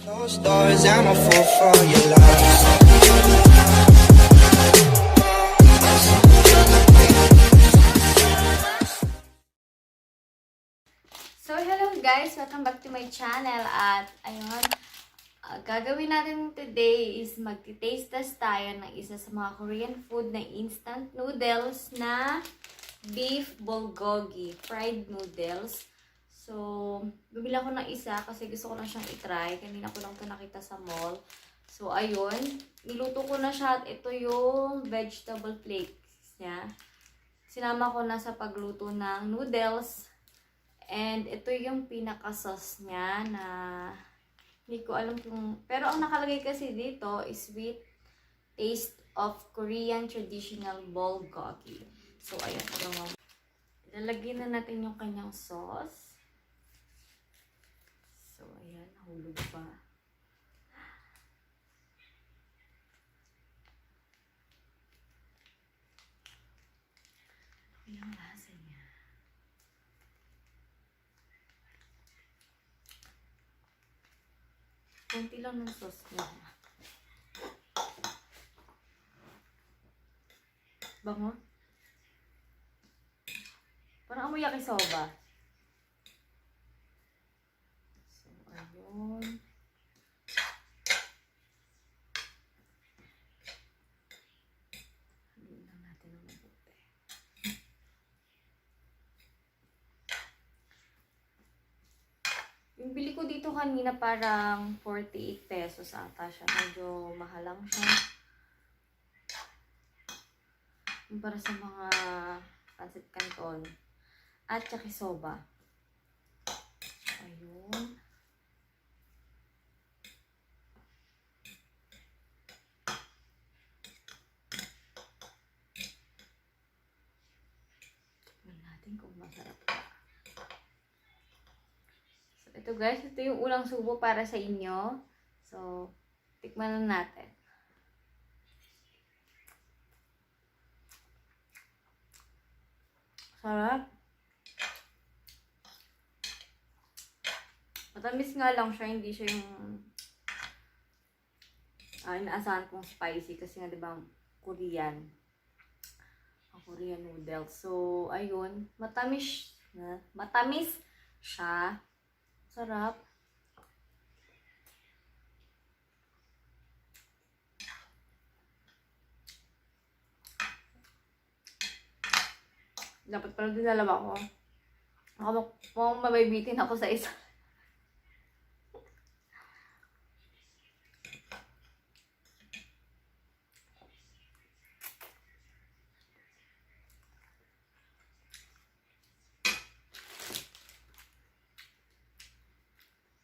Closed doors, I'm a fool for your love. So, hello guys! Welcome back to my channel. At, ayun, gagawin natin today is magti-taste test tayo ng isa sa mga Korean food na instant noodles na beef bulgogi, fried noodles. So, bumili ako ng isa kasi gusto ko na siyang itry. Kanina ko lang ito nakita sa mall. So, ayun. Niluto ko na siya at ito yung vegetable flakes niya. Sinama ko na sa pagluto ng noodles. And ito yung pinaka-sauce niya na hindi ko alam kung... Pero ang nakalagay kasi dito is sweet taste of Korean traditional bulgogi. So, ayan. Ilalagay na natin yung kanyang sauce. So, ayan. Nahulog pa. Ayan ang lasa niya. Kunti lang ng sauce niya. Bango? Parang amoy yakisoba. So, ayun. Haluin lang natin ng mabuti. Yung bili ko dito kanina parang 48 pesos ata siya. Medyo mahal lang siya. Yung para sa mga pancit canton at yakisoba. Ayun. Tignan natin kung masarap pa. So, ito guys, ito yung unang subo para sa inyo. So, tikman na natin. Sarap. Matamis nga lang siya, hindi siya yung inaasahan kong spicy kasi nga 'di ba Korean. Ang Korean noodles. So, ayun, matamis siya. Sarap. Dapat pala din dalawa ko. Mukhang mabibitin ako sa isa.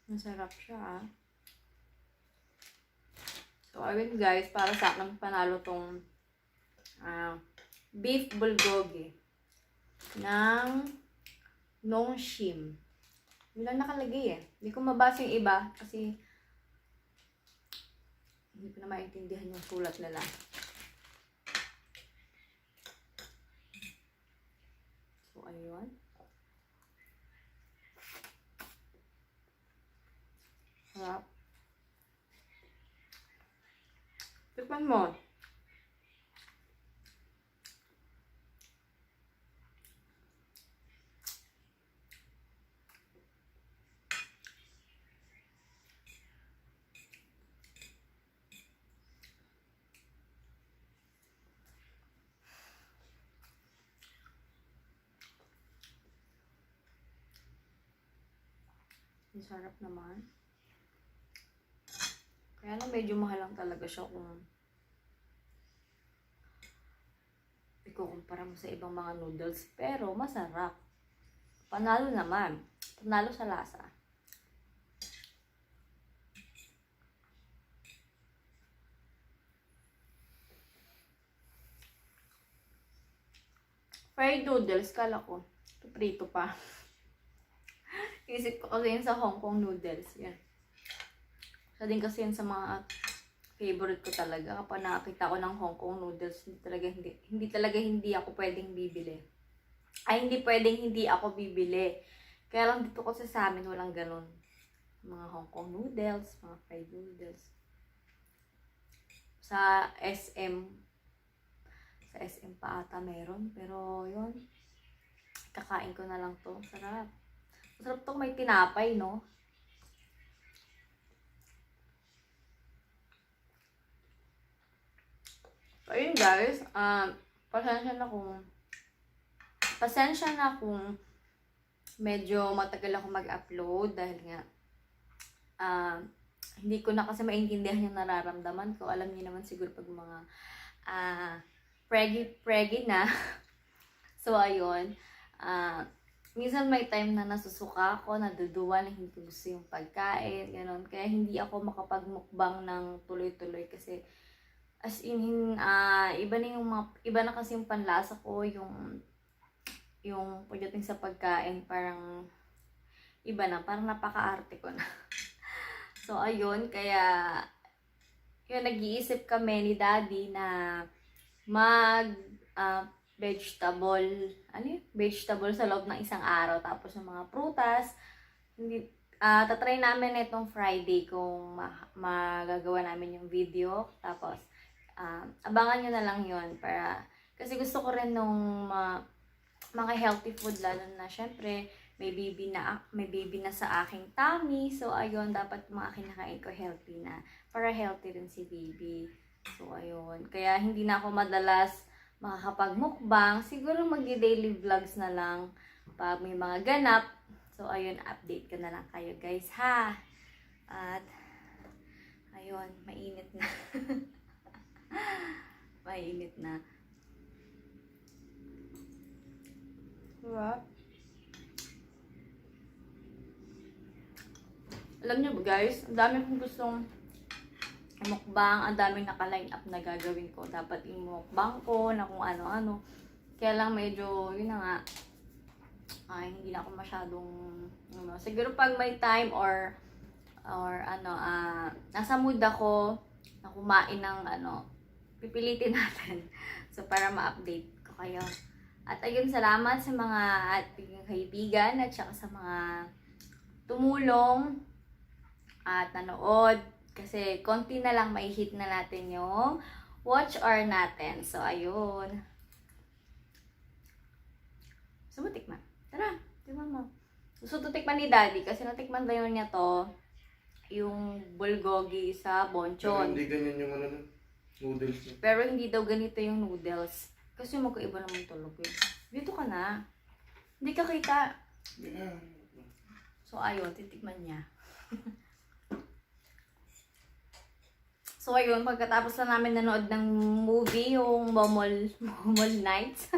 Masarap siya. So, ayun guys, para sa akin panalo tong beef bulgogi ng Nongshim. Yun lang nakalagay eh. Hindi ko mabasa yung iba kasi hindi ko na maintindihan yung sulat nila. So, ayun. Sarap. Tikman mo. Ang sarap naman. Kaya lang medyo mahal lang talaga siya kung ikukumpara mo sa ibang mga noodles. Pero masarap. Panalo naman. Panalo sa lasa. Fried noodles, kala ko. Prito pa. Isip ko kasi yun sa Hong Kong noodles. Yan. Isa din kasi yun sa mga favorite ko talaga. Kapag nakakita ko ng Hong Kong noodles, hindi talaga hindi ako pwedeng bibili. Ay, hindi pwedeng hindi ako bibili. Kaya lang dito kasi sa amin walang ganun. mga Hong Kong noodles, mga fried noodles. Sa SM pa ata meron. Pero yun, kakain ko na lang to. Sarap. Masarap to, may tinapay, no? So, ayun guys, pasensya na kung medyo matagal ako mag-upload dahil nga hindi ko na kasi maintindihan yung nararamdaman ko. Alam niyo naman siguro pag mga preggy na. So, ayun. Minsan may time na nasusuka ako, naduduwa na hindi ko gusto yung pagkain, gano'n. Kaya hindi ako makapagmukbang ng tuloy-tuloy kasi as in, iba na kasi yung panlasa ko, yung pagdating sa pagkain, parang iba na, parang napaka-arte ko na. So, ayun, kaya yun, nag-iisip kami ni Daddy na vegetable sa loob ng isang araw, tapos yung mga prutas, tatry namin itong Friday kung magagawa namin yung video, tapos abangan nyo na lang yun kasi gusto ko rin nung mga healthy food, lalo na syempre may baby na sa aking tummy. So ayun, dapat mga kinakain ko healthy na para healthy rin si baby. So ayun, kaya hindi na ako madalas makakapagmukbang. Siguro magdi-daily vlogs na lang pag may mga ganap. So ayun, update ko na lang kayo guys, ha. At ayun, mainit na. Mainit na. Diba? Alam niyo guys, ang dami kong gustong mukbang, ang daming naka-line up na gagawin ko. Dapat i-mukbang ko na kung ano-ano. Kaya lang medyo, yun na nga, hindi na ako masyadong, siguro pag may time or nasa mood ako na kumain ng pipilitin natin. So, para ma-update ko kayo. At ayun, salamat sa mga ating kaibigan at saka sa mga tumulong at nanood. Kasi konti na lang may hit na natin yung watch hour natin. So, ayun. Gusto mo tikman? Tara, tikman mo. Gusto to tikman ni Daddy kasi natikman ba yun niya to, yung bulgogi sa bonchon. Pero hindi ganyan yung noodles niya. Pero hindi daw ganito yung noodles. Kasi magkaiba naman tulog eh. Dito ka na. Hindi ka kita. Yeah. So, ayun, titikman niya. So, ayun, pagkatapos na namin nanood ng movie, yung Momol Nights.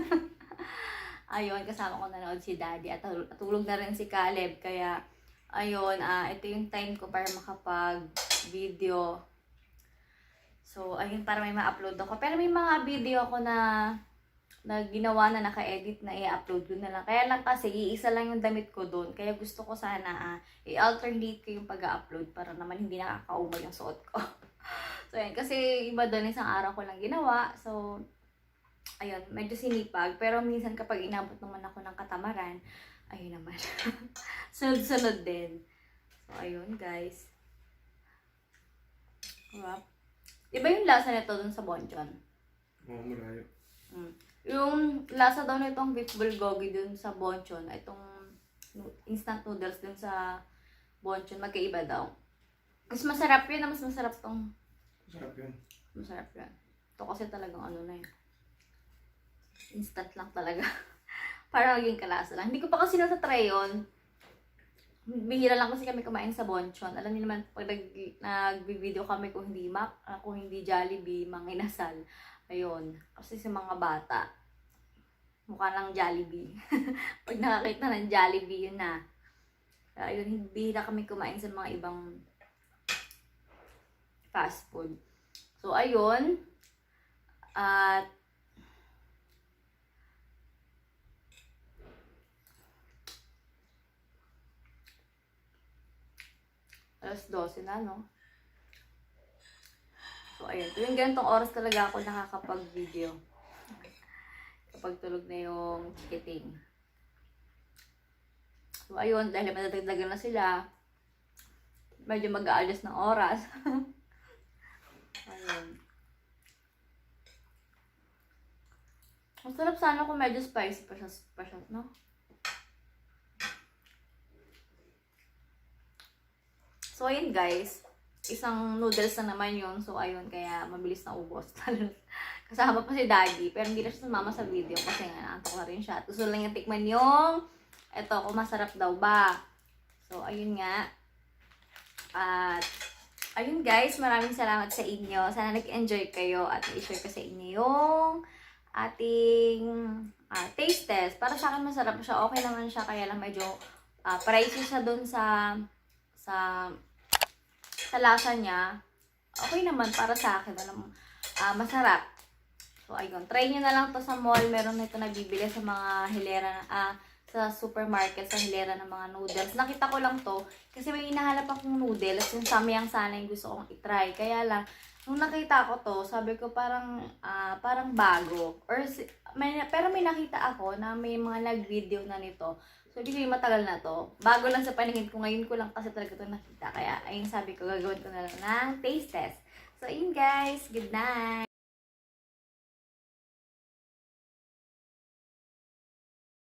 Ayun, kasama ko nanood si Daddy at tulog na rin si Caleb. Kaya, ayun, ito yung time ko para makapag-video. So, ayun, para may ma-upload ako. Pero may mga video ako na ginawa na naka-edit na i-upload ko na lang. Kaya lang kasi, iisa lang yung damit ko doon. Kaya gusto ko sana i-alternate ko yung pag-upload para naman hindi nakakaumay yung suot ko. So, ayun, kasi iba doon, isang araw ko lang ginawa. So, ayun, medyo sinipag. Pero minsan kapag inabot naman ako ng katamaran, ayun naman. Sunod-sunod din. So, ayun guys. Diba? Iba yung lasa nito dun sa bonchon. Oo, malayo. Yung lasa daw nitong beef bulgogi dun sa bonchon, itong instant noodles dun sa bonchon, magkaiba daw. Mas masarap yun, mas masarap tong... Masarap yun. Masarap yan. Ito kasi talagang na yun. Instant lang talaga. Parang maging kalasa lang. Hindi ko pa kasi natatry yun. Bihira lang kasi kami kumain sa bonchon. Alam niyo naman, pag nag-video kami kung hindi Jollibee, mga inasal. Ayun. Kasi sa mga bata, mukha lang Jollibee. Pag nakakita ng Jollibee, yun na. Ayun, bihira kami kumain sa mga ibang fast food. So, ayun. At alas 12 na, no? So, ayun. Tuwing ganitong oras talaga ako nakakapag-video. Kapag tulog na yung chikiting. So, ayun. Dahil madadagdagan na sila, medyo mag-a-adjust ng oras. Ayun. Masarap sana kung medyo spicy pa siya, no? So, ayun guys. Isang noodles na naman yun. So, ayun. Kaya, mabilis na ubos. Kasama pa si Daddy. Pero hindi na siya sumama sa video kasi nga, naantok na rin siya. At gusto lang yung tikman yung eto, kung masarap daw ba. So, ayun nga. At, ayun guys. Maraming salamat sa inyo. Sana nag-enjoy kayo at i-share ko sa inyo yung ating taste test. Para sa akin masarap siya. Okay naman siya. Kaya lang medyo pricey siya dun sa lasa niya. Okay naman para sa akin. Masarap. So, ayun. Try nyo na lang to sa mall. Meron na ito nabibili sa mga hilera, sa supermarket, sa hilera ng mga noodles. Nakita ko lang to kasi may hinahanap akong noodles. Yung samyang sana yung gusto kong itry. Kaya lang, nung nakita ko to, sabi ko parang bago. Pero may nakita ako na may mga nag-video na nito. So, hindi ko matagal na to. Bago lang sa paningin ko. Ngayon ko lang kasi talaga ito nakita. Kaya, ayun sabi ko, gagawin ko na lang ng taste test. So, ayun guys. Good night!